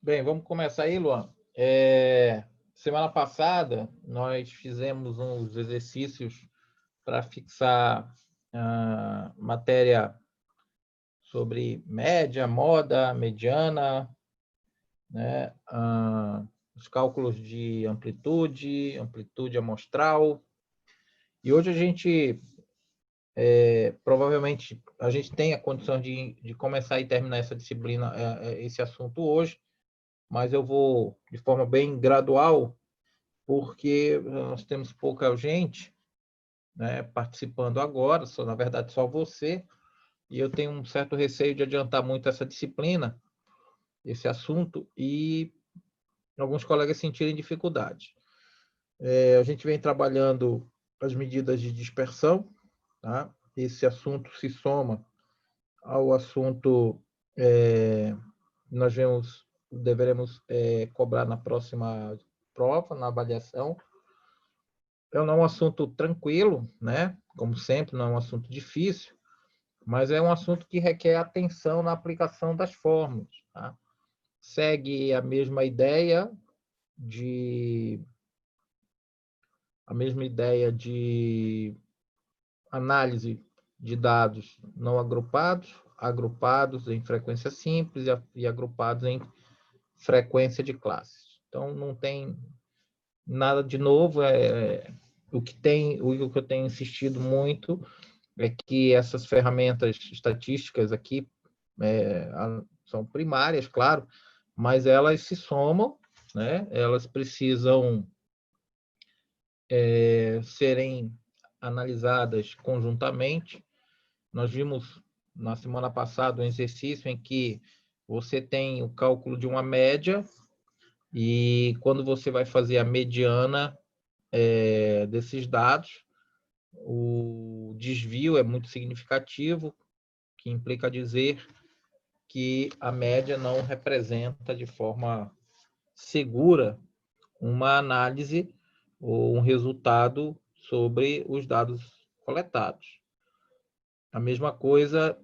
Bem, vamos começar aí, Luan. Semana passada, nós fizemos uns exercícios para fixar matéria sobre média, moda, mediana, né? Os cálculos de amplitude amostral. E hoje a gente, provavelmente, a gente tem a condição de começar e terminar essa disciplina, esse assunto hoje, mas eu vou de forma bem gradual, porque nós temos pouca gente, né, participando agora, na verdade só você, e eu tenho um certo receio de adiantar muito essa disciplina, esse assunto, e alguns colegas sentirem dificuldade. A gente vem trabalhando as medidas de dispersão, tá? Esse assunto se soma ao assunto nós deveremos cobrar na próxima prova, na avaliação. Não é um assunto tranquilo, né? Como sempre, não é um assunto difícil, mas é um assunto que requer atenção na aplicação das fórmulas. Tá? Segue de a mesma ideia de análise de dados não agrupados, agrupados em frequência simples e agrupados em frequência de classes. Então, não tem nada de novo. O que eu tenho insistido muito é que essas ferramentas estatísticas aqui são primárias, claro, mas elas se somam, né? Elas precisam serem analisadas conjuntamente. Nós vimos na semana passada um exercício em que você tem o cálculo de uma média e quando você vai fazer a mediana desses dados, o desvio é muito significativo, que implica dizer que a média não representa de forma segura uma análise ou um resultado sobre os dados coletados. A mesma coisa,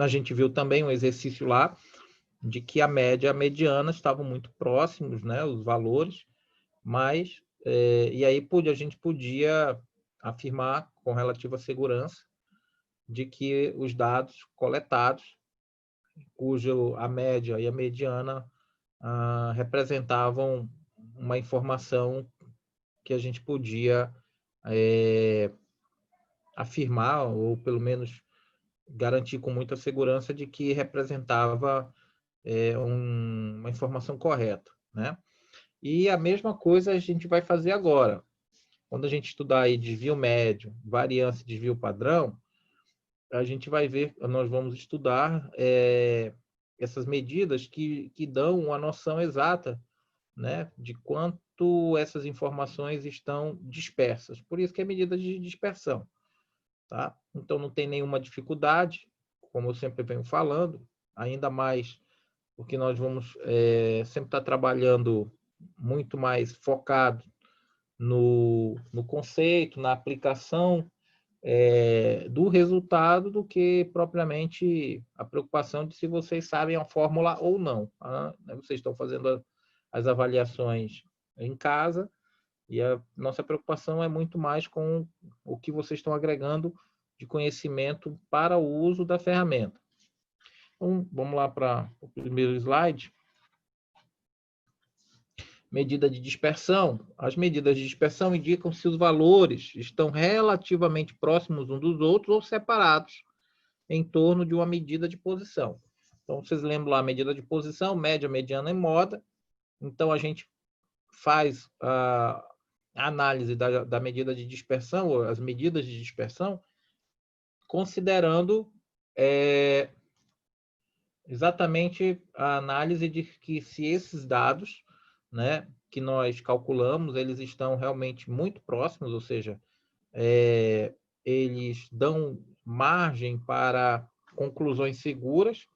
a gente viu também um exercício lá de que a média e a mediana estavam muito próximos, né, os valores, mas e aí a gente podia afirmar com relativa segurança de que os dados coletados, cujo a média e a mediana representavam uma informação que a gente podia afirmar, ou pelo menos garantir com muita segurança de que representava uma informação correta, né? E a mesma coisa a gente vai fazer agora. Quando a gente estudar aí desvio médio, variância e desvio padrão, a gente vai ver, nós vamos estudar essas medidas que dão uma noção exata, né, de quanto essas informações estão dispersas. Por isso que é medida de dispersão. Tá? Então, não tem nenhuma dificuldade, como eu sempre venho falando, ainda mais porque nós vamos sempre estar trabalhando muito mais focado no conceito, na aplicação do resultado, do que propriamente a preocupação de se vocês sabem a fórmula ou não. Tá? Vocês estão fazendo as avaliações em casa e a nossa preocupação é muito mais com o que vocês estão agregando de conhecimento para o uso da ferramenta. Então, vamos lá para o primeiro slide. Medida de dispersão. As medidas de dispersão indicam se os valores estão relativamente próximos uns dos outros ou separados em torno de uma medida de posição. Então, vocês lembram lá a medida de posição, média, mediana e moda. Então, a gente faz a análise da medida de dispersão, ou as medidas de dispersão, considerando exatamente a análise de que se esses dados, né, que nós calculamos, eles estão realmente muito próximos, ou seja, eles dão margem para conclusões seguras,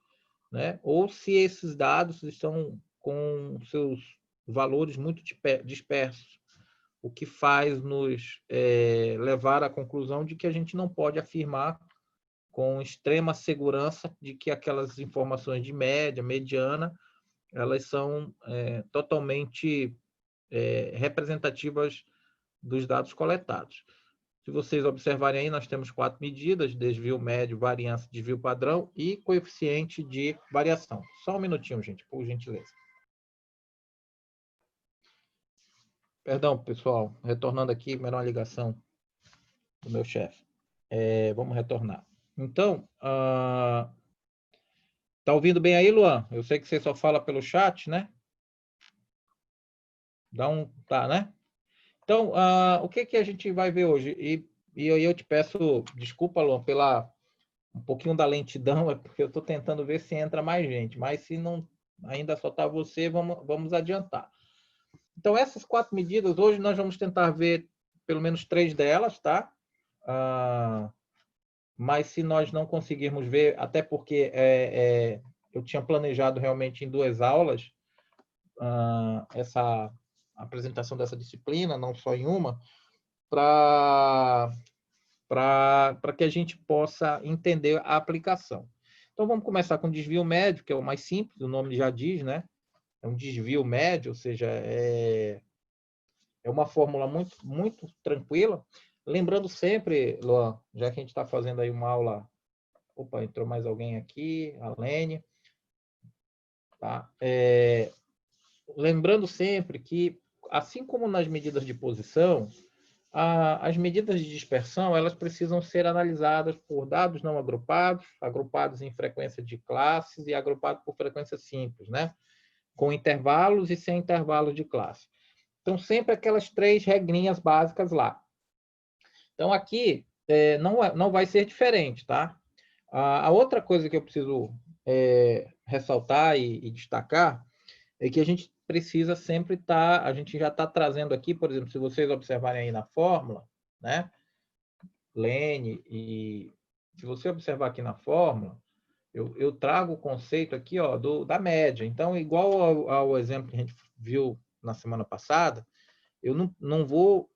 né, ou se esses dados estão com seus valores muito dispersos, o que faz nos levar à conclusão de que a gente não pode afirmar com extrema segurança de que aquelas informações de média, mediana, elas são totalmente representativas dos dados coletados. Se vocês observarem aí, nós temos 4 medidas: desvio médio, variância, desvio padrão e coeficiente de variação. Só um minutinho, gente, por gentileza. Perdão, pessoal, retornando aqui, era uma ligação do meu chefe. Vamos retornar. Então, tá ouvindo bem aí, Luan? Eu sei que você só fala pelo chat, né? Tá, né? Então, o que a gente vai ver hoje? E eu te peço desculpa, Luan, pela um pouquinho da lentidão, é porque eu estou tentando ver se entra mais gente, mas se não ainda só está você, vamos adiantar. Então, essas 4 medidas, hoje nós vamos tentar ver pelo menos 3 delas, tá? Mas se nós não conseguirmos ver, até porque eu tinha planejado realmente em 2 aulas essa apresentação dessa disciplina, não só em uma, para que a gente possa entender a aplicação. Então, vamos começar com desvio médio, que é o mais simples, o nome já diz, né? É um desvio médio, ou seja, é uma fórmula muito, muito tranquila. Lembrando sempre, Luan, já que a gente está fazendo aí uma aula... Opa, entrou mais alguém aqui, a Lene. Tá? Lembrando sempre que, assim como nas medidas de posição, as medidas de dispersão elas precisam ser analisadas por dados não agrupados, agrupados em frequência de classes e agrupados por frequência simples, né? Com intervalos e sem intervalos de classe. Então, sempre aquelas 3 regrinhas básicas lá. Então, aqui não vai ser diferente, tá? A outra coisa que eu preciso ressaltar e destacar é que a gente precisa sempre estar, a gente já está trazendo aqui, por exemplo, se vocês observarem aí na fórmula, né? Lene, e se você observar aqui na fórmula, eu trago o conceito aqui da média. Então, igual ao exemplo que a gente viu na semana passada, eu não vou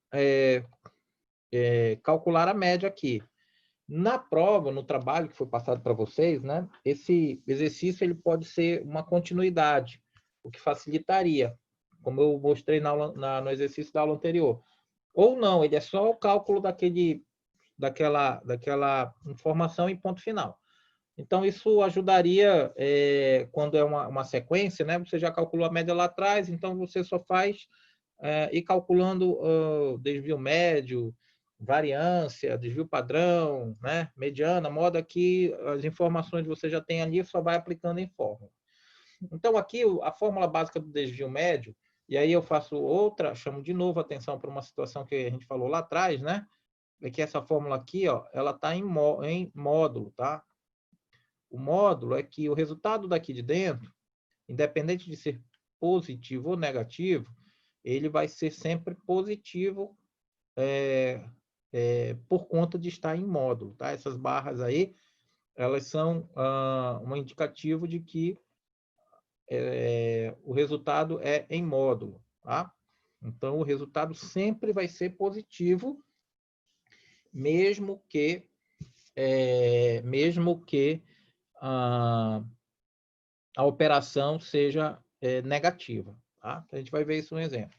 calcular a média aqui. Na prova, no trabalho que foi passado para vocês, né, esse exercício ele pode ser uma continuidade, o que facilitaria, como eu mostrei no exercício da aula anterior. Ou não, ele é só o cálculo daquela informação em ponto final. Então, isso ajudaria, quando é uma sequência, né, você já calculou a média lá atrás, então você só faz ir calculando desvio médio, variância, desvio padrão, né, mediana, modo que as informações que você já tem ali só vai aplicando em fórmula. Então, aqui, a fórmula básica do desvio médio, e aí eu faço outra, chamo de novo a atenção para uma situação que a gente falou lá atrás, né? É que essa fórmula aqui, ela está em módulo, tá? O módulo é que o resultado daqui de dentro, independente de ser positivo ou negativo, ele vai ser sempre positivo por conta de estar em módulo, tá? Essas barras aí, elas são um indicativo de que o resultado é em módulo, tá? Então, o resultado sempre vai ser positivo, mesmo que a operação seja negativa, tá? A gente vai ver isso no exemplo.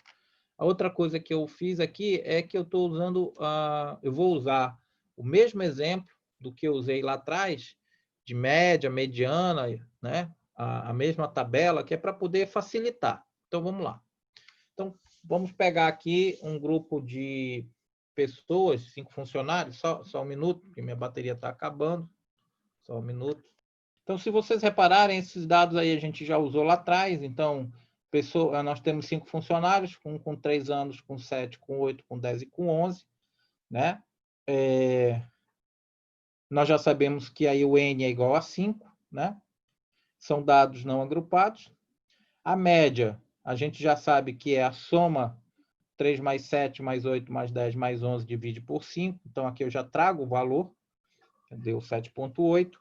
A outra coisa que eu fiz aqui é que eu estou usando, eu vou usar o mesmo exemplo do que eu usei lá atrás, de média, mediana, né? A mesma tabela, que é para poder facilitar. Então, vamos lá. Então, vamos pegar aqui um grupo de pessoas, 5 funcionários, só um minuto, porque minha bateria está acabando. Só um minuto. Então, se vocês repararem, esses dados aí a gente já usou lá atrás. Então, nós temos 5 funcionários, um com 3 anos, com 7, com 8, com 10 e com 11. Né? Nós já sabemos que aí o N é igual a 5. Né? São dados não agrupados. A média, a gente já sabe que é a soma 3 mais 7, mais 8, mais 10, mais 11, divide por 5. Então, aqui eu já trago o valor. Deu 7,8.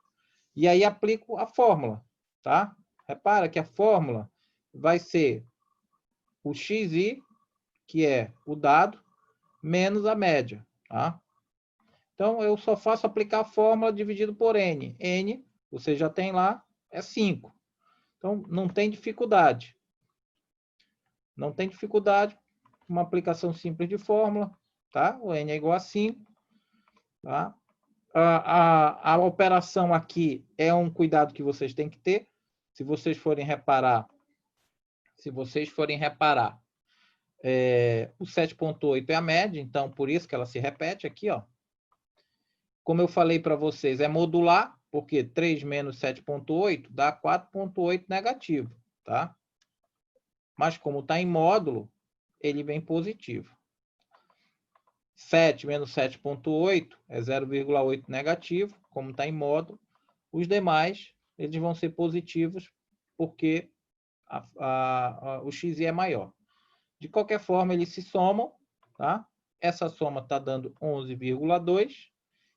E aí aplico a fórmula, tá? Repara que a fórmula vai ser o xi, que é o dado, menos a média, tá? Então, eu só faço aplicar a fórmula dividido por N. N, você já tem lá, é 5. Então, não tem dificuldade. Não tem dificuldade. Uma aplicação simples de fórmula, tá? O N é igual a 5, tá? A operação aqui é um cuidado que vocês têm que ter. Se vocês forem reparar, o 7,8 é a média, então por isso que ela se repete aqui, ó. Como eu falei para vocês, é modular, porque 3 menos 7,8 dá 4,8 negativo, tá? Mas como está em módulo, ele vem positivo. 7 menos 7,8 é 0,8 negativo, como está em módulo. Os demais, eles vão ser positivos, porque o xi é maior. De qualquer forma, eles se somam, tá? Essa soma está dando 11,2,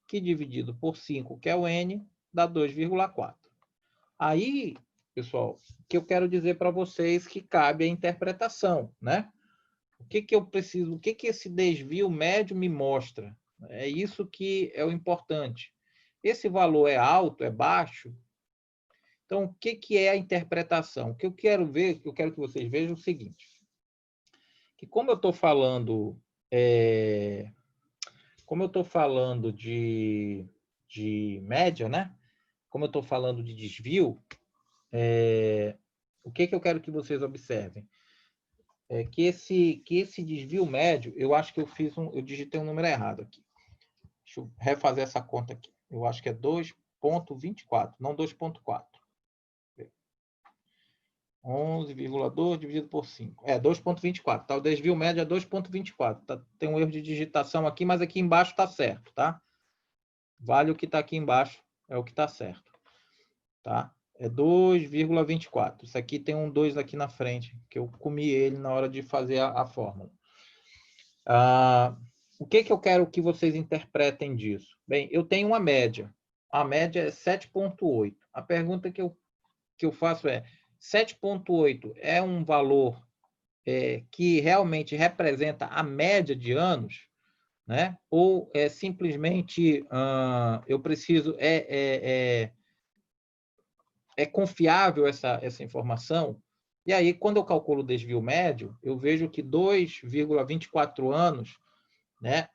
que dividido por 5, que é o N, dá 2,4. Aí, pessoal, o que eu quero dizer para vocês que cabe a interpretação, né? O que eu preciso, o que esse desvio médio me mostra? É isso que é o importante. Esse valor é alto, é baixo? Então, o que é a interpretação? O que eu quero ver, eu quero que vocês vejam o seguinte, que como eu estou falando de média, né? Como eu estou falando de desvio, o que eu quero que vocês observem? É que esse desvio médio, eu acho que eu digitei um número errado aqui. Deixa eu refazer essa conta aqui. Eu acho que é 2,24, não 2,4. 11,2 dividido por 5. É 2,24. Tá? O desvio médio é 2,24. Tá? Tem um erro de digitação aqui, mas aqui embaixo está certo, tá? Vale o que está aqui embaixo, é o que está certo. Tá? É 2,24. Isso aqui tem um 2 aqui na frente, que eu comi ele na hora de fazer a fórmula. O que eu quero que vocês interpretem disso? Bem, eu tenho uma média. A média é 7,8. A pergunta que eu faço é, 7,8 é um valor que realmente representa a média de anos, né? Ou é simplesmente eu preciso é confiável essa informação? E aí, quando eu calculo o desvio médio, eu vejo que 2,24 anos, né,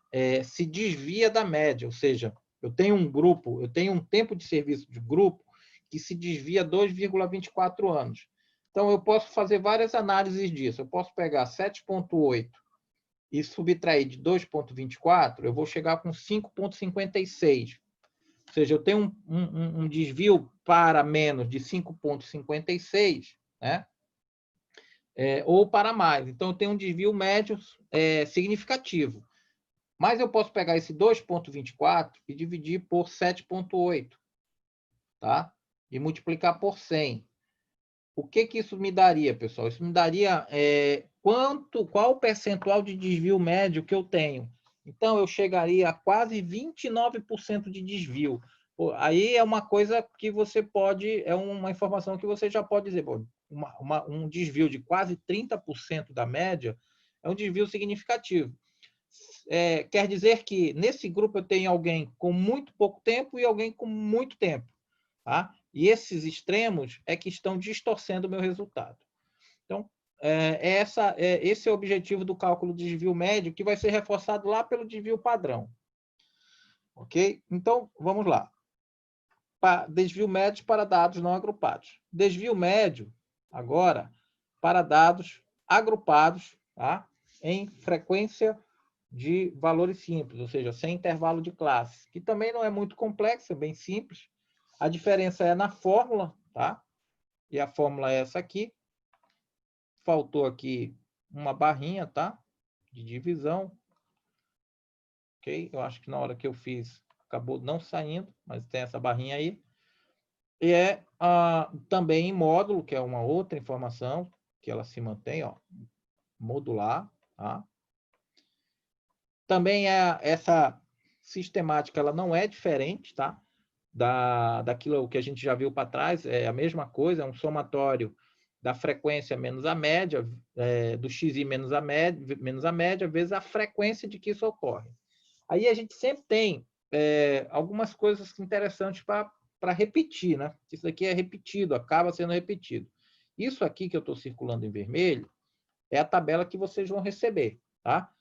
se desvia da média, ou seja, eu tenho um grupo, eu tenho um tempo de serviço de grupo que se desvia 2,24 anos. Então, eu posso fazer várias análises disso. Eu posso pegar 7,8 e subtrair de 2,24, eu vou chegar com 5,56. Ou seja, eu tenho um desvio para menos de 5,56, né? Ou para mais. Então, eu tenho um desvio médio significativo. Mas eu posso pegar esse 2,24 e dividir por 7,8, tá? E multiplicar por 100. O que isso me daria, pessoal? Isso me daria qual o percentual de desvio médio que eu tenho. Então, eu chegaria a quase 29% de desvio. Pô, aí é uma coisa que você pode, é uma informação que você já pode dizer, pô, um desvio de quase 30% da média é um desvio significativo. Quer dizer que nesse grupo eu tenho alguém com muito pouco tempo e alguém com muito tempo. Tá? E esses extremos é que estão distorcendo o meu resultado. Então, esse é o objetivo do cálculo de desvio médio, que vai ser reforçado lá pelo desvio padrão. Ok? Então, vamos lá. Desvio médio para dados não agrupados. Desvio médio, agora, para dados agrupados, tá? Em frequência de valores simples, ou seja, sem intervalo de classe, que também não é muito complexo, é bem simples. A diferença é na fórmula, tá? E a fórmula é essa aqui. Faltou aqui uma barrinha, tá? De divisão. Ok? Eu acho que na hora que eu fiz, acabou não saindo, mas tem essa barrinha aí. E também em módulo, que é uma outra informação, que ela se mantém, ó, modular, tá? Também essa sistemática, ela não é diferente, tá? Daquilo que a gente já viu para trás, é a mesma coisa, é um somatório da frequência menos a média, do xi menos a média, vezes a frequência de que isso ocorre. Aí a gente sempre tem algumas coisas interessantes para repetir, né? Isso daqui é repetido, acaba sendo repetido. Isso aqui que eu estou circulando em vermelho é a tabela que vocês vão receber, tá?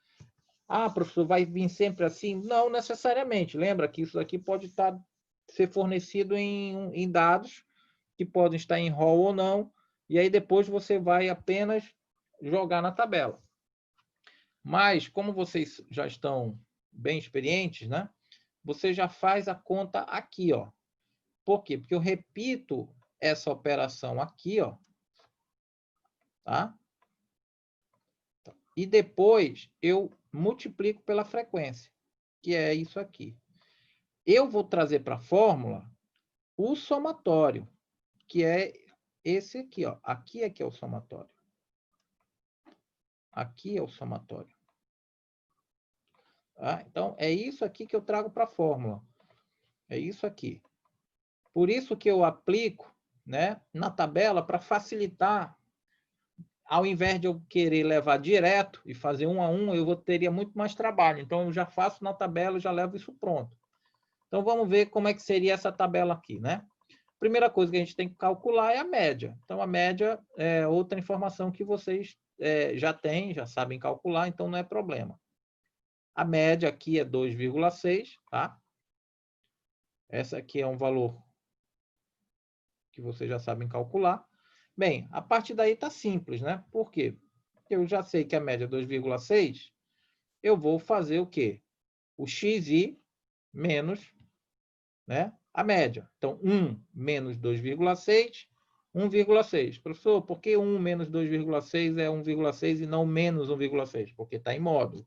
Ah, professor, vai vir sempre assim? Não necessariamente. Lembra que isso aqui pode ser fornecido em dados que podem estar em RAW ou não, e aí depois você vai apenas jogar na tabela. Mas, como vocês já estão bem experientes, né? Você já faz a conta aqui, ó. Por quê? Porque eu repito essa operação aqui, ó. Tá? E depois eu multiplico pela frequência, que é isso aqui. Eu vou trazer para a fórmula o somatório, que é esse aqui, ó. Aqui é que é o somatório. Aqui é o somatório. Tá? Então, é isso aqui que eu trago para a fórmula. É isso aqui. Por isso que eu aplico, né, na tabela para facilitar. Ao invés de eu querer levar direto e fazer um a um, eu teria muito mais trabalho. Então, eu já faço na tabela e já levo isso pronto. Então, vamos ver como é que seria essa tabela aqui, né? Primeira coisa que a gente tem que calcular é a média. Então, a média é outra informação que vocês já têm, já sabem calcular, então não é problema. A média aqui é 2,6, tá? Essa aqui é um valor que vocês já sabem calcular. Bem, a partir daí está simples, né? Por quê? Porque eu já sei que a média é 2,6, eu vou fazer o quê? O xi menos, né, a média. Então, 1 menos 2,6, 1,6. Professor, por que 1 menos 2,6 é 1,6 e não menos 1,6? Porque está em módulo.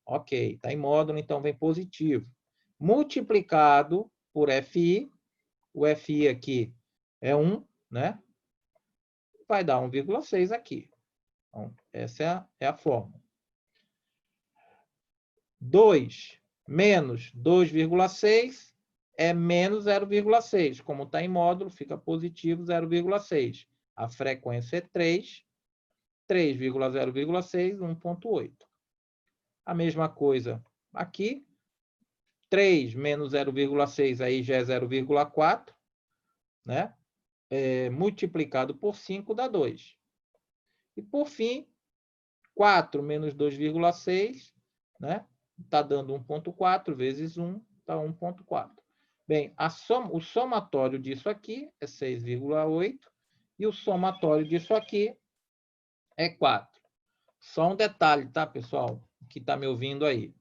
Ok, está em módulo, então vem positivo. Multiplicado por FI, o FI aqui é 1, né? Vai dar 1,6 aqui. Então, essa é a fórmula. 2 menos 2,6 é menos 0,6. Como está em módulo, fica positivo 0,6. A frequência é 3. 3,0,6, 1,8. A mesma coisa aqui. 3 menos 0,6, aí já é 0,4. Né? Multiplicado por 5 dá 2. E, por fim, 4 menos 2,6, né? Está dando 1,4 vezes 1, está 1,4. Bem, o somatório disso aqui é 6,8 e o somatório disso aqui é 4. Só um detalhe, tá, pessoal, que está me ouvindo aí.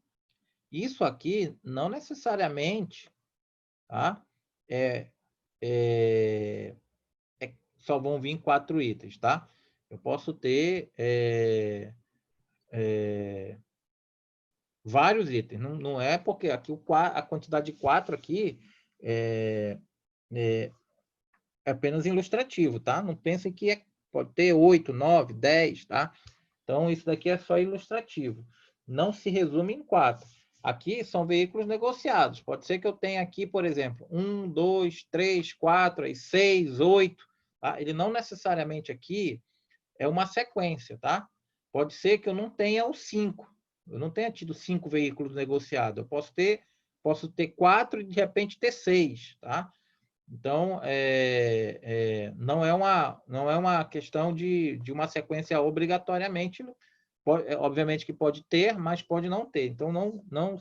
Isso aqui não necessariamente, tá? Só vão vir 4 itens, tá? Eu posso ter vários itens. Não é porque aqui a quantidade de 4 aqui é apenas ilustrativo, tá? Não pensem que pode ter 8, 9, 10, tá? Então, isso daqui é só ilustrativo. Não se resume em 4. Aqui são veículos negociados. Pode ser que eu tenha aqui, por exemplo, 1, 2, 3, 4, 6, 8. Tá? Ele não necessariamente aqui é uma sequência, tá? Pode ser que eu não tenha os 5. Eu não tenha tido 5 veículos negociados. Eu posso ter 4 e, de repente, ter 6, tá? Então, não é uma questão de uma sequência obrigatoriamente. Obviamente que pode ter, mas pode não ter. Então, não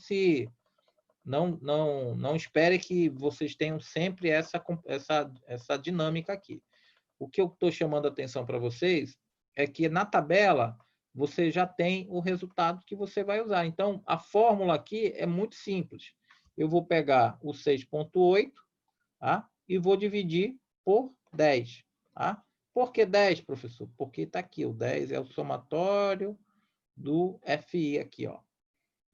espere que vocês tenham sempre essa dinâmica aqui. O que eu estou chamando a atenção para vocês é que na tabela você já tem o resultado que você vai usar. Então, a fórmula aqui é muito simples. Eu vou pegar o 6,8, tá? E vou dividir por 10. Tá? Por que 10, professor? Porque está aqui, o 10 é o somatório do FI aqui, ó.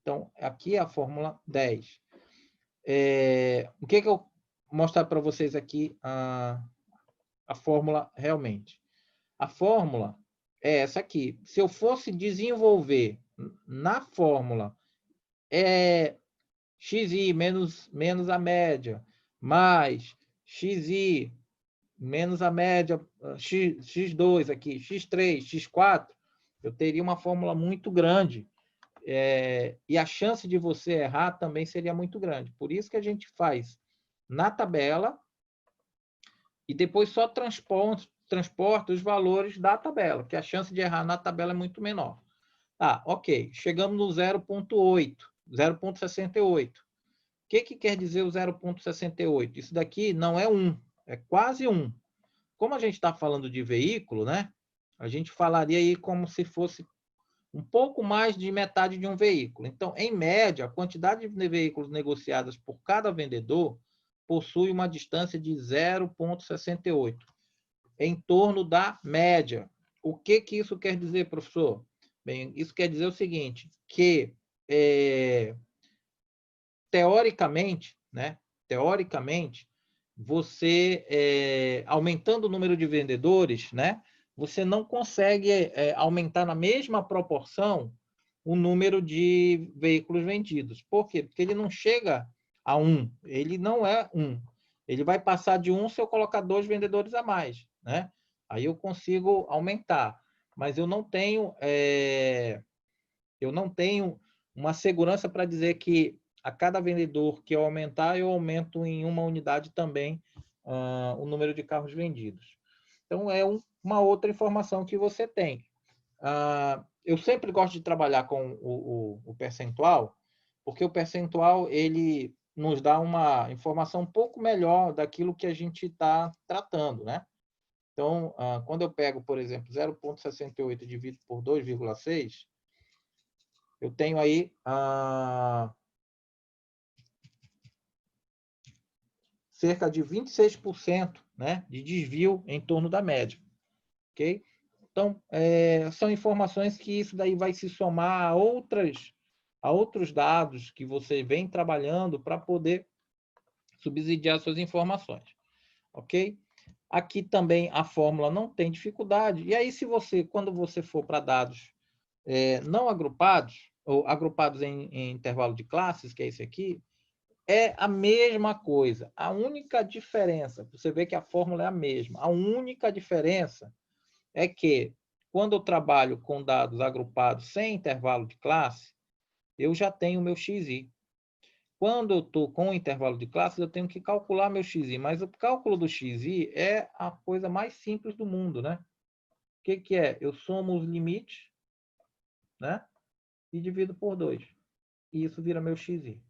Então, aqui é a fórmula 10. O que eu vou mostrar para vocês aqui a fórmula realmente? A fórmula é essa aqui. Se eu fosse desenvolver na fórmula xi menos a média, mais xi menos a média, x2 aqui, x3, x4, eu teria uma fórmula muito grande. e a chance de você errar também seria muito grande. Por isso que a gente faz na tabela e depois só transporta os valores da tabela, que a chance de errar na tabela é muito menor. Tá, ok. Chegamos no 0,8, 0,68. O que quer dizer o 0,68? Isso daqui não é 1, é quase 1. Como a gente está falando de veículo, né? A gente falaria aí como se fosse um pouco mais de metade de um veículo. Então, em média, a quantidade de veículos negociados por cada vendedor possui uma distância de 0,68, em torno da média. O que isso quer dizer, professor? Bem, isso quer dizer o seguinte, que teoricamente, né? Teoricamente, você aumentando o número de vendedores, né? Você não consegue aumentar na mesma proporção o número de veículos vendidos. Por quê? Porque ele não chega a 1, ele não é 1. Ele vai passar de 1 se eu colocar 2 vendedores a mais, né? Aí eu consigo aumentar, mas eu não tenho uma segurança para dizer que a cada vendedor que eu aumentar, eu aumento em uma unidade também o número de carros vendidos. Então, é uma outra informação que você tem. Eu sempre gosto de trabalhar com o percentual, porque o percentual ele nos dá uma informação um pouco melhor daquilo que a gente está tratando, né? Então, quando eu pego, por exemplo, 0,68 dividido por 2,6, eu tenho aí cerca de 26%, né, de desvio em torno da média. Ok? Então, são informações que isso daí vai se somar a outros dados que você vem trabalhando para poder subsidiar suas informações. Ok? Aqui também a fórmula não tem dificuldade. E aí, quando você for para dados não agrupados, ou agrupados em intervalo de classes, que é esse aqui, é a mesma coisa. A única diferença, você vê que a fórmula é a mesma. A única diferença é que, quando eu trabalho com dados agrupados sem intervalo de classe, eu já tenho o meu XI. Quando eu estou com o intervalo de classes, eu tenho que calcular meu XI, mas o cálculo do XI é a coisa mais simples do mundo, né? O que é? Eu somo os limites, né? E divido por 2. E isso vira meu XI.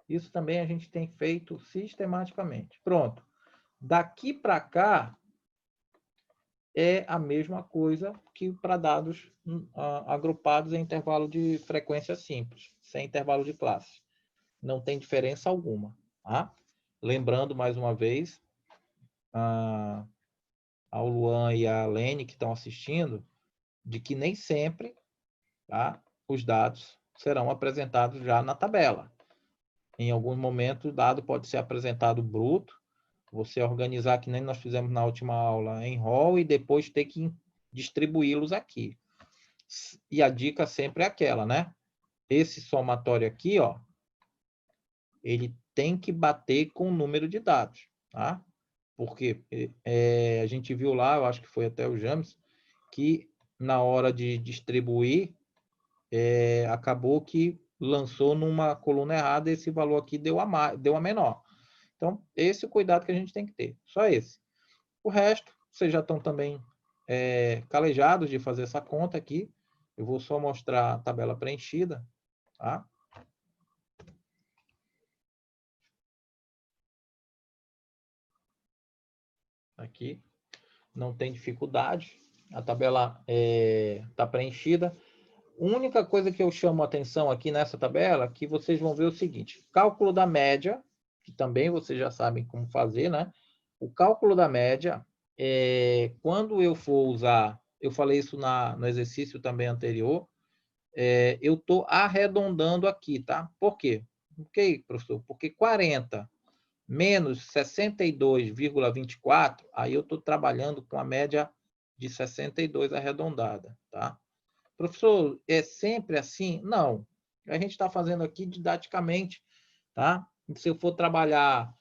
Isso também a gente tem feito sistematicamente. Pronto. Daqui para cá é a mesma coisa que para dados agrupados em intervalo de frequência simples, sem intervalo de classe. Não tem diferença alguma. Tá? Lembrando, mais uma vez, ao Luan e a Lene que estão assistindo, de que nem sempre os dados serão apresentados já na tabela. Em alguns momentos, o dado pode ser apresentado bruto, você organizar, que nem nós fizemos na última aula, em rol, e depois ter que distribuí-los aqui. E a dica sempre é aquela, né? Esse somatório aqui, ó, ele tem que bater com o número de dados, tá? Porque a gente viu lá, eu acho que foi até o James, que na hora de distribuir, acabou que lançou numa coluna errada, esse valor aqui deu a menor. Então, esse é o cuidado que a gente tem que ter, só esse. O resto, vocês já estão também calejados de fazer essa conta aqui. Eu vou só mostrar a tabela preenchida, tá? Aqui, não tem dificuldade. A tabela está preenchida. A única coisa que eu chamo a atenção aqui nessa tabela, que vocês vão ver o seguinte, cálculo da média, que também vocês já sabem como fazer, né? O cálculo da média, quando eu for usar, eu falei isso no exercício também anterior, eu estou arredondando aqui, tá? Por quê? Por quê, professor? Porque 40 menos 62,24, aí eu estou trabalhando com a média de 62 arredondada, tá? Professor, é sempre assim? Não. A gente está fazendo aqui didaticamente, tá? Se eu for trabalhar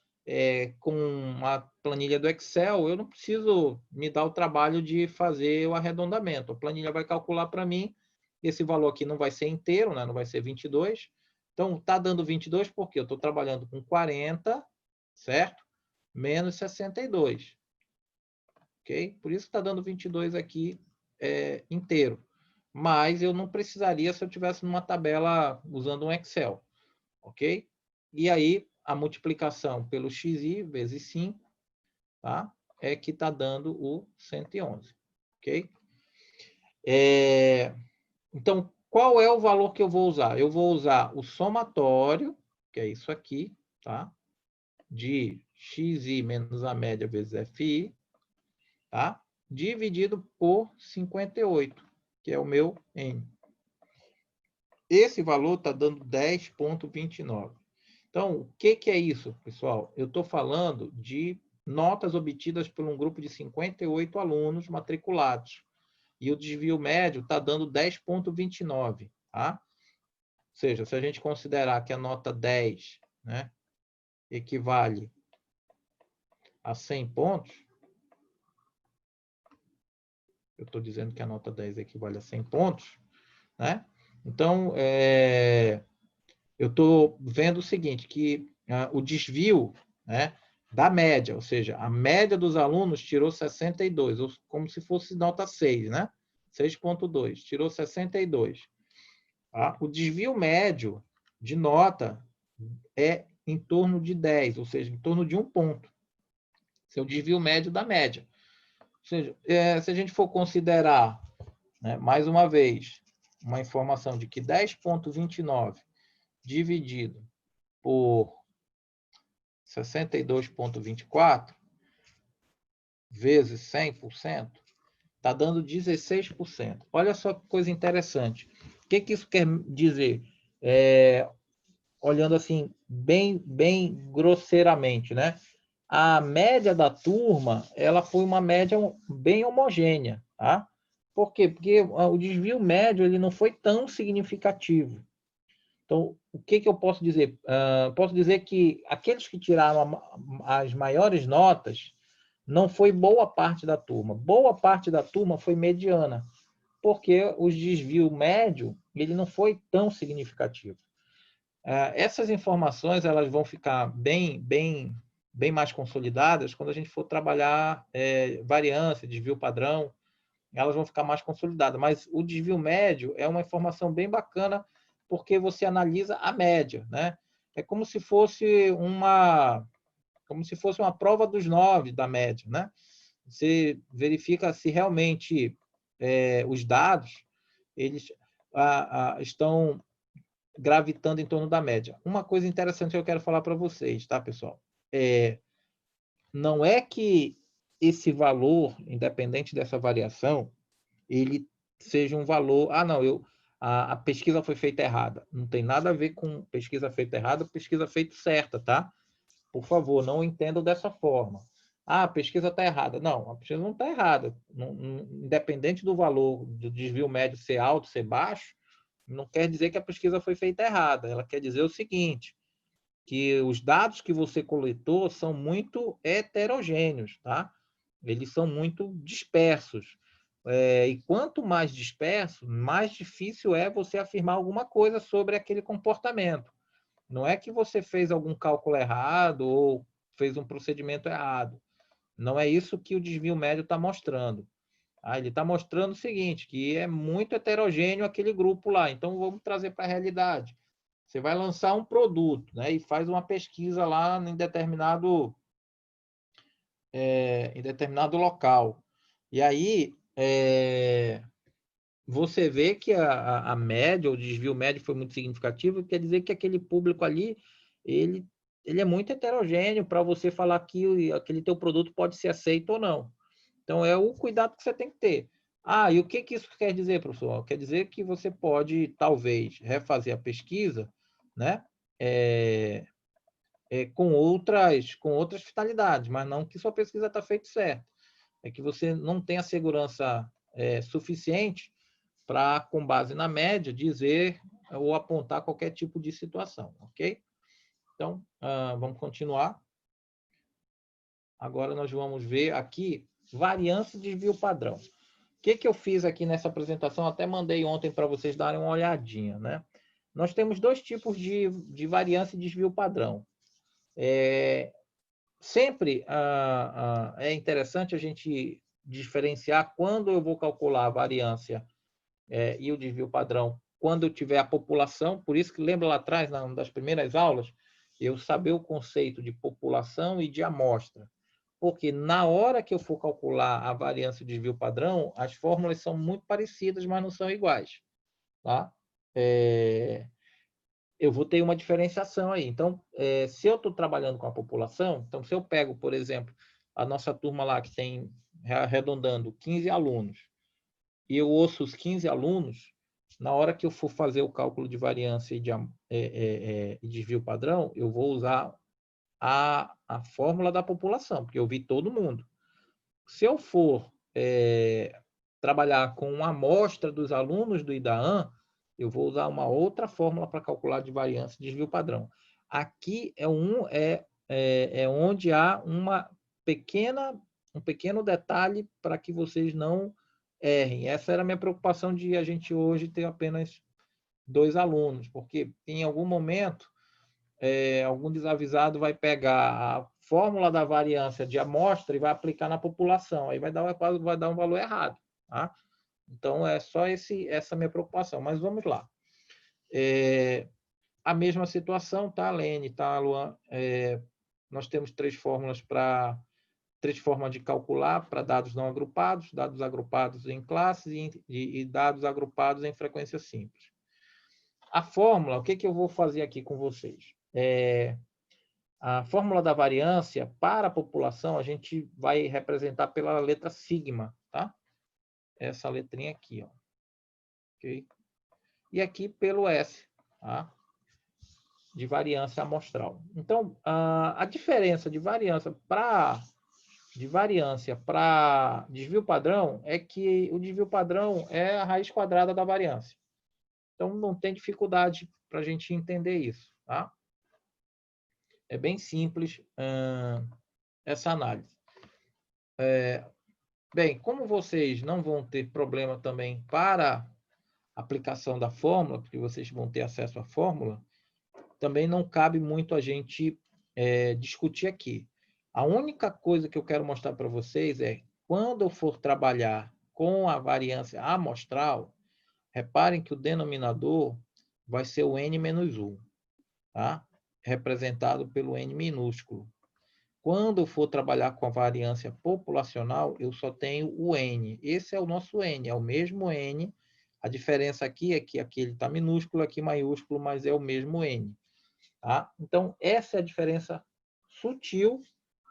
com uma planilha do Excel, eu não preciso me dar o trabalho de fazer o arredondamento. A planilha vai calcular para mim Esse valor aqui não vai ser inteiro, né? Não vai ser 22. Então, está dando 22 porque eu estou trabalhando com 40, certo? Menos 62. Ok? Por isso que está dando 22 aqui inteiro. Mas eu não precisaria se eu tivesse numa tabela usando um Excel. Ok? E aí, a multiplicação pelo xi vezes 5, tá? É que está dando o 111. Ok? Então, qual é o valor que eu vou usar? Eu vou usar o somatório, que é isso aqui, tá? De xi menos a média vezes fi, tá? Dividido por 58, que é o meu N. Esse valor está dando 10,29. Então, o que é isso, pessoal? Eu estou falando de notas obtidas por um grupo de 58 alunos matriculados. E o desvio médio está dando 10,29, tá? Ou seja, se a gente considerar que a nota 10, né, equivale a 100 pontos, eu estou dizendo que a nota 10 equivale a 100 pontos, né? Então, eu estou vendo o seguinte, que o desvio, né, da média, ou seja, a média dos alunos tirou 62, ou como se fosse nota 6, né? 6,2, tirou 62. Tá? O desvio médio de nota é em torno de 10, ou seja, em torno de 1 ponto. Esse é o desvio médio da média. Ou seja, se a gente for considerar, né, mais uma vez, uma informação de que 10,29 dividido por 62,24 vezes 100%, está dando 16%. Olha só que coisa interessante. O que isso quer dizer? Olhando assim, bem grosseiramente, né? A média da turma, ela foi uma média bem homogênea, tá? Por quê? Porque o desvio médio ele não foi tão significativo. Então, o que eu posso dizer? Posso dizer que aqueles que tiraram as maiores notas não foi boa parte da turma. Boa parte da turma foi mediana, porque o desvio médio ele não foi tão significativo. Essas informações elas vão ficar bem mais consolidadas quando a gente for trabalhar variância, desvio padrão, elas vão ficar mais consolidadas. Mas o desvio médio é uma informação bem bacana porque você analisa a média, né? É como se fosse uma prova dos 9 da média, né? Você verifica se realmente os dados eles estão gravitando em torno da média. Uma coisa interessante que eu quero falar para vocês, tá, pessoal? Não é que esse valor, independente dessa variação, ele seja um valor... não, a pesquisa foi feita errada. Não tem nada a ver com pesquisa feita errada, pesquisa feita certa, tá? Por favor, não entendam dessa forma. A pesquisa está errada. Não, a pesquisa não está errada. Independente do valor do desvio médio ser alto, ser baixo, não quer dizer que a pesquisa foi feita errada. Ela quer dizer o seguinte, que os dados que você coletou são muito heterogêneos, tá? Eles são muito dispersos. E quanto mais disperso, mais difícil é você afirmar alguma coisa sobre aquele comportamento. Não é que você fez algum cálculo errado ou fez um procedimento errado. Não é isso que o desvio médio está mostrando. Ele está mostrando o seguinte, que é muito heterogêneo aquele grupo lá. Então, vamos trazer para a realidade. Você vai lançar um produto, né, e faz uma pesquisa lá em determinado local. E aí, você vê que a média, o desvio médio foi muito significativo, quer dizer que aquele público ali, ele é muito heterogêneo para você falar que aquele teu produto pode ser aceito ou não. Então, é o cuidado que você tem que ter. E o que isso quer dizer, professor? Quer dizer que você pode, talvez, refazer a pesquisa, né? Com outras finalidades, mas não que sua pesquisa está feita certo. É que você não tem a segurança suficiente para, com base na média, dizer ou apontar qualquer tipo de situação, ok? Então, vamos continuar. Agora nós vamos ver aqui variância de desvio padrão. O que eu fiz aqui nessa apresentação? Até mandei ontem para vocês darem uma olhadinha, né? Nós temos dois tipos de variância e desvio padrão. Sempre é interessante a gente diferenciar quando eu vou calcular a variância e o desvio padrão, quando eu tiver a população. Por isso que lembra lá atrás, das primeiras aulas, eu saber o conceito de população e de amostra. Porque na hora que eu for calcular a variância e o desvio padrão, as fórmulas são muito parecidas, mas não são iguais. Tá? Eu vou ter uma diferenciação aí. Então, se eu estou trabalhando com a população, então se eu pego, por exemplo, a nossa turma lá que tem, arredondando, 15 alunos, e eu ouço os 15 alunos, na hora que eu for fazer o cálculo de variância e desvio padrão, eu vou usar a fórmula da população, porque eu vi todo mundo. Se eu for trabalhar com uma amostra dos alunos do IDAAN, eu vou usar uma outra fórmula para calcular de variância e desvio padrão. Aqui é onde há um pequeno detalhe para que vocês não errem. Essa era a minha preocupação de a gente hoje ter apenas 2 alunos, porque em algum momento algum desavisado vai pegar a fórmula da variância de amostra e vai aplicar na população, aí vai dar um valor errado. Tá? Então, é só essa minha preocupação. Mas vamos lá. A mesma situação, tá, Lene, tá, Luan? Nós temos 3 formas de calcular para dados não agrupados, dados agrupados em classes e dados agrupados em frequência simples. A fórmula, o que eu vou fazer aqui com vocês? A fórmula da variância para a população, a gente vai representar pela letra sigma, tá? Essa letrinha aqui, ó. Ok? E aqui pelo S, tá? De variância amostral. Então, a diferença de variância para desvio padrão é que o desvio padrão é a raiz quadrada da variância. Então, não tem dificuldade para a gente entender isso, tá? É bem simples essa análise. Bem, como vocês não vão ter problema também para aplicação da fórmula, porque vocês vão ter acesso à fórmula, também não cabe muito a gente discutir aqui. A única coisa que eu quero mostrar para vocês é, quando eu for trabalhar com a variância amostral, reparem que o denominador vai ser o n-1, tá? Representado pelo n minúsculo. Quando eu for trabalhar com a variância populacional, eu só tenho o n. Esse é o nosso n, é o mesmo n. A diferença aqui é que aqui ele está minúsculo, aqui maiúsculo, mas é o mesmo n. Tá? Então, essa é a diferença sutil,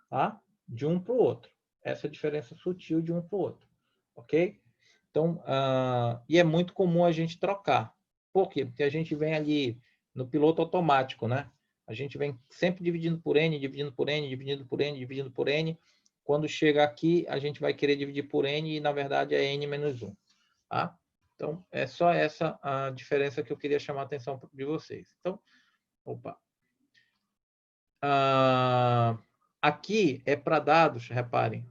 tá? De um para o outro. Essa é a diferença sutil de um para o outro. Ok? Então, e é muito comum a gente trocar. Por quê? Porque a gente vem ali no piloto automático, né? A gente vem sempre dividindo por n, dividindo por n, dividindo por n, dividindo por n. Quando chega aqui, a gente vai querer dividir por n e, na verdade, é n menos 1. Tá? Então, é só essa a diferença que eu queria chamar a atenção de vocês. Então, opa. Aqui é para dados, reparem.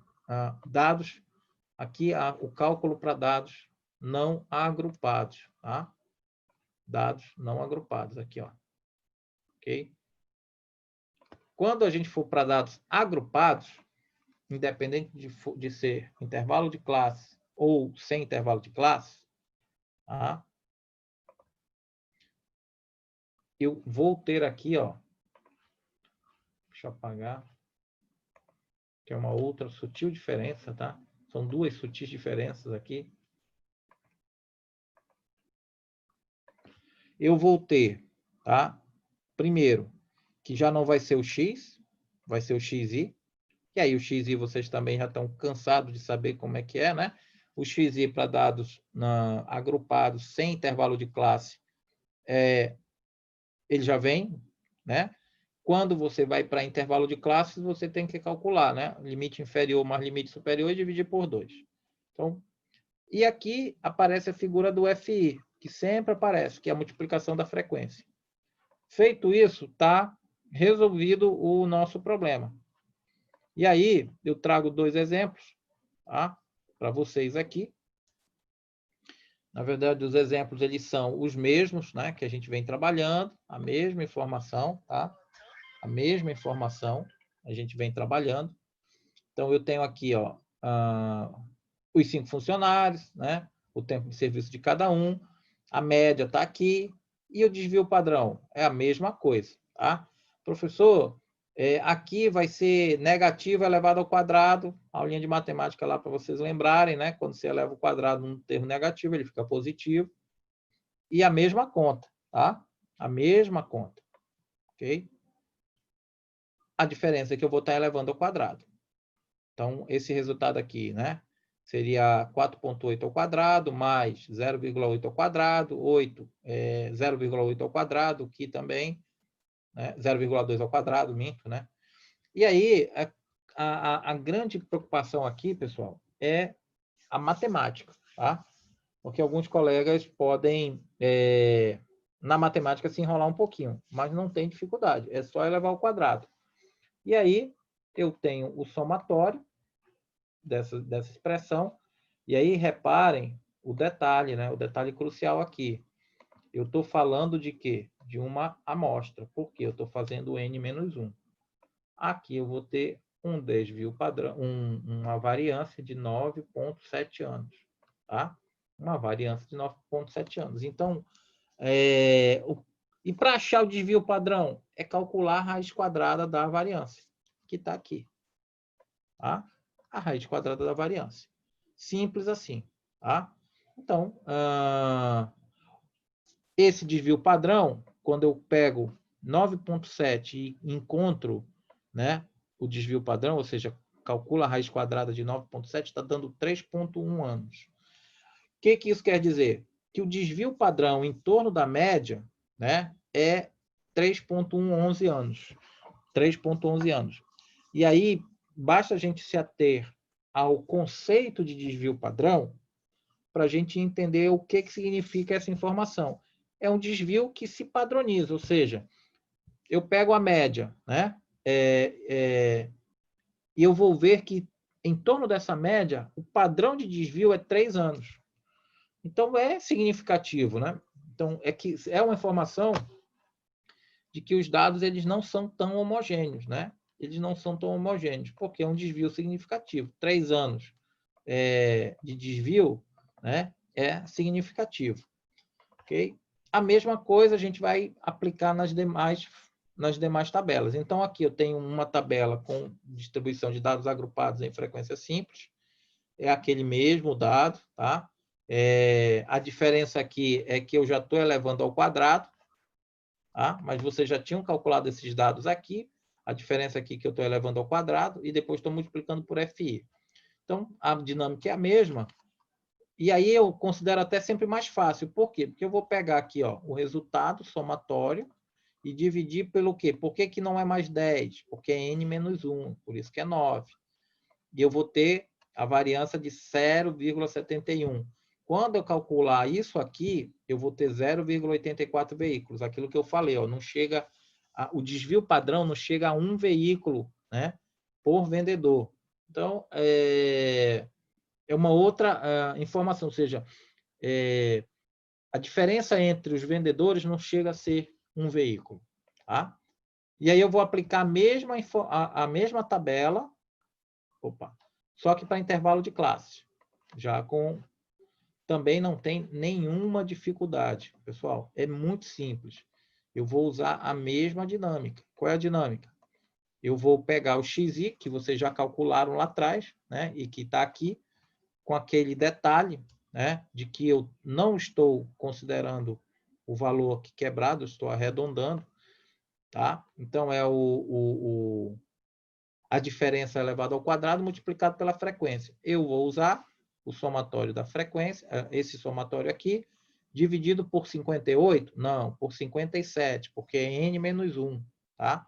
Dados, aqui o cálculo para dados não agrupados. Tá? Dados não agrupados, aqui, ó. Ok? Quando a gente for para dados agrupados, independente de ser intervalo de classe ou sem intervalo de classe, tá? Eu vou ter aqui, ó, deixa eu apagar, que é uma outra sutil diferença, tá? São 2 sutis diferenças aqui. Eu vou ter, tá? Primeiro, que já não vai ser o x, vai ser o xi. E aí o xi vocês também já estão cansados de saber como é que é, né? O xi para dados agrupados sem intervalo de classe, ele já vem, né? Quando você vai para intervalo de classes, você tem que calcular, né? Limite inferior mais limite superior e dividir por 2. Então, e aqui aparece a figura do FI, que sempre aparece, que é a multiplicação da frequência. Feito isso, está resolvido o nosso problema. E aí, eu trago 2 exemplos, tá? Para vocês aqui. Na verdade, os exemplos eles são os mesmos, né, que a gente vem trabalhando, a mesma informação, tá? A mesma informação a gente vem trabalhando. Então, eu tenho aqui, ó, os 5 funcionários, né? O tempo de serviço de cada um, a média está aqui, e o desvio padrão é a mesma coisa, tá? Professor, aqui vai ser negativo elevado ao quadrado, aulinha de matemática lá para vocês lembrarem, né? Quando você eleva o quadrado num termo negativo, ele fica positivo. E a mesma conta, tá? A mesma conta, ok? A diferença é que eu vou estar elevando ao quadrado. Então, esse resultado aqui, né? Seria 4,8 ao quadrado, mais 0,8 ao quadrado, 0,8 ao quadrado, que também, né? 0,2 ao quadrado, minto, né? E aí, a grande preocupação aqui, pessoal, é a matemática, tá? Porque alguns colegas podem, na matemática, se enrolar um pouquinho, mas não tem dificuldade, é só elevar ao quadrado. E aí, eu tenho o somatório dessa expressão, e aí reparem o detalhe, né? O detalhe crucial aqui. Eu estou falando de quê? De uma amostra, porque eu estou fazendo n-1. Aqui eu vou ter um desvio padrão, uma variância de 9,7 anos, tá? Uma variância de 9,7 anos. Então, e para achar o desvio padrão, é calcular a raiz quadrada da variância, que está aqui, tá? A raiz quadrada da variância. Simples assim, tá? Então, esse desvio padrão, quando eu pego 9,7 e encontro, né, o desvio padrão, ou seja, calcula a raiz quadrada de 9,7, está dando 3,1 anos. O que isso quer dizer? Que o desvio padrão em torno da média, né, é 3,11 anos. 3,11 anos. E aí, basta a gente se ater ao conceito de desvio padrão para a gente entender o que significa essa informação. É um desvio que se padroniza, ou seja, eu pego a média, né? E eu vou ver que em torno dessa média, o padrão de desvio é 3 anos. Então, é significativo, né? Então, é uma informação de que os dados eles não são tão homogêneos, né? Eles não são tão homogêneos, porque é um desvio significativo. 3 anos de desvio, né, é significativo. Ok? A mesma coisa a gente vai aplicar nas demais tabelas. Então, aqui eu tenho uma tabela com distribuição de dados agrupados em frequência simples. É aquele mesmo dado, tá? A diferença aqui é que eu já estou elevando ao quadrado, tá? Mas vocês já tinham calculado esses dados aqui. A diferença aqui é que eu estou elevando ao quadrado e depois estou multiplicando por FI. Então, a dinâmica é a mesma. E aí eu considero até sempre mais fácil. Por quê? Porque eu vou pegar aqui, ó, o resultado somatório e dividir pelo quê? Por que não é mais 10? Porque é n menos 1, por isso que é 9. E eu vou ter a variância de 0,71. Quando eu calcular isso aqui, eu vou ter 0,84 veículos. Aquilo que eu falei, ó, não chega o desvio padrão não chega a um veículo, né, por vendedor. Então, é uma outra informação, ou seja, a diferença entre os vendedores não chega a ser um veículo. Tá? E aí eu vou aplicar a mesma tabela, só que para intervalo de classe. Também não tem nenhuma dificuldade. Pessoal, é muito simples. Eu vou usar a mesma dinâmica. Qual é a dinâmica? Eu vou pegar o XI, que vocês já calcularam lá atrás, né, e que está aqui, com aquele detalhe, né, de que eu não estou considerando o valor aqui quebrado, estou arredondando, tá? Então, é a diferença elevada ao quadrado multiplicado pela frequência. Eu vou usar o somatório da frequência, esse somatório aqui, dividido por 58? Não, por 57, porque é n menos 1, tá?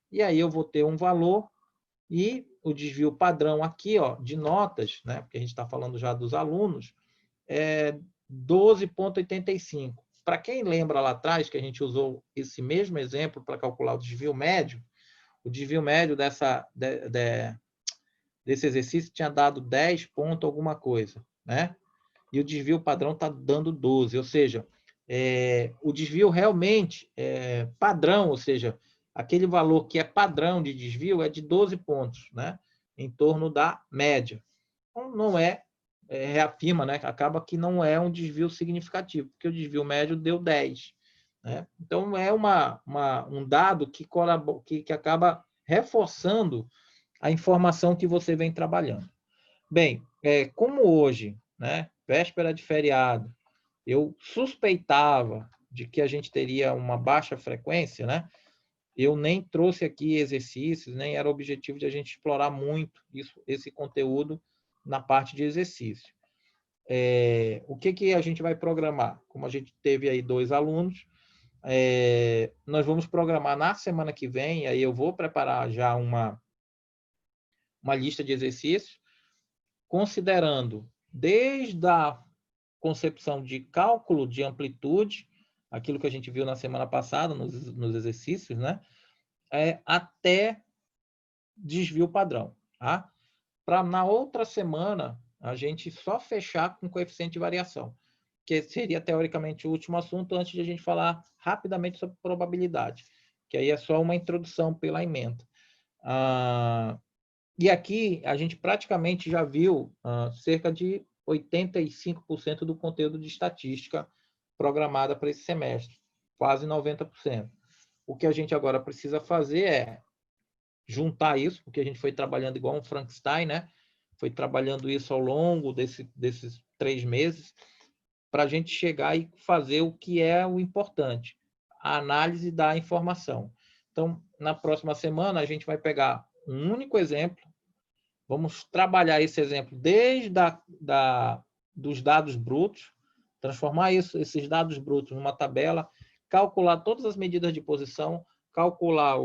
E aí eu vou ter um valor e o desvio padrão aqui, ó, de notas, né, porque a gente está falando já dos alunos, é 12,85. Para quem lembra lá atrás que a gente usou esse mesmo exemplo para calcular o desvio médio desse exercício tinha dado 10 ponto alguma coisa, né? e o desvio padrão está dando 12, ou seja, o desvio realmente é padrão, ou seja, aquele valor que é padrão de desvio é de 12 pontos, né? Em torno da média. Então, não reafirma, né? Acaba que não é um desvio significativo, porque o desvio médio deu 10. Né? Então, é um dado que acaba reforçando a informação que você vem trabalhando. Bem, como hoje, né, véspera de feriado, eu suspeitava de que a gente teria uma baixa frequência, né? Eu nem trouxe aqui exercícios, nem era o objetivo de a gente explorar muito esse conteúdo na parte de exercício. O que a gente vai programar? Como a gente teve aí 2 alunos, nós vamos programar na semana que vem, aí eu vou preparar já uma lista de exercícios, considerando desde a concepção de cálculo de amplitude, aquilo que a gente viu na semana passada, nos exercícios, né? Até desvio padrão. Tá? Para na outra semana, a gente só fechar com coeficiente de variação, que seria teoricamente o último assunto, antes de a gente falar rapidamente sobre probabilidade, que aí é só uma introdução pela ementa. E aqui a gente praticamente já viu cerca de 85% do conteúdo de estatística programada para esse semestre, quase 90%. O que a gente agora precisa fazer é juntar isso, porque a gente foi trabalhando igual um Frankenstein, né? Foi trabalhando isso ao longo desses 3 meses, para a gente chegar e fazer o que é o importante, a análise da informação. Então, na próxima semana, a gente vai pegar um único exemplo, vamos trabalhar esse exemplo desde dos dados brutos, transformar esses dados brutos numa tabela, calcular todas as medidas de posição, calcular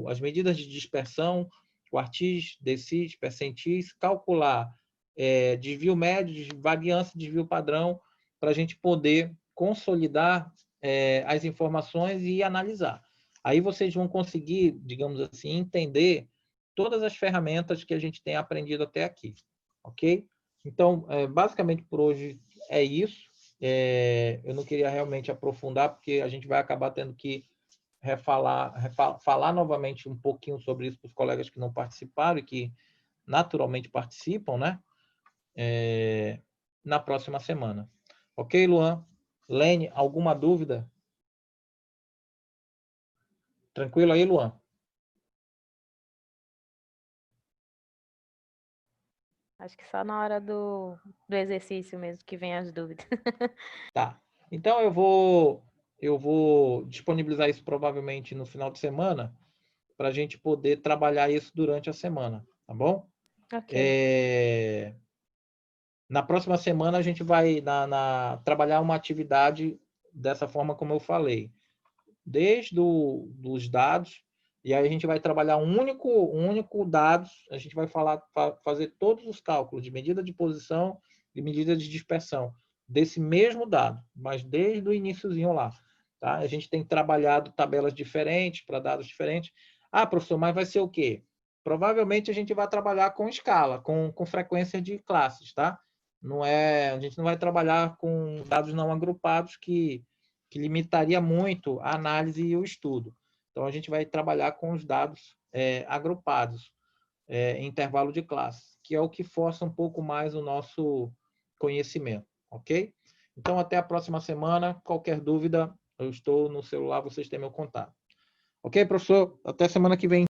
as medidas de dispersão, quartis, decis, percentis, calcular desvio médio, variância, desvio padrão, para a gente poder consolidar as informações e analisar. Aí vocês vão conseguir, digamos assim, entender todas as ferramentas que a gente tem aprendido até aqui, ok? Então, basicamente por hoje é isso. Eu não queria realmente aprofundar, porque a gente vai acabar tendo que falar novamente um pouquinho sobre isso para os colegas que não participaram e que naturalmente participam, né? Na próxima semana. Ok, Luan? Lene, alguma dúvida? Tranquilo aí, Luan? Acho que só na hora do exercício mesmo que vem as dúvidas. Tá. Então eu vou disponibilizar isso provavelmente no final de semana, para a gente poder trabalhar isso durante a semana, tá bom? Ok. Na próxima semana a gente vai trabalhar uma atividade dessa forma como eu falei, desde dos dados, e aí a gente vai trabalhar um único dados, a gente vai fazer todos os cálculos de medida de posição e medida de dispersão desse mesmo dado, mas desde o iniciozinho lá. Tá? A gente tem trabalhado tabelas diferentes para dados diferentes. Ah, professor, mas vai ser o quê? Provavelmente a gente vai trabalhar com escala, com frequência de classes, tá? A gente não vai trabalhar com dados não agrupados que limitaria muito a análise e o estudo. Então, a gente vai trabalhar com os dados agrupados, em intervalo de classe, que é o que força um pouco mais o nosso conhecimento, ok? Então, até a próxima semana. Qualquer dúvida, eu estou no celular, vocês têm meu contato. Ok, professor? Até semana que vem.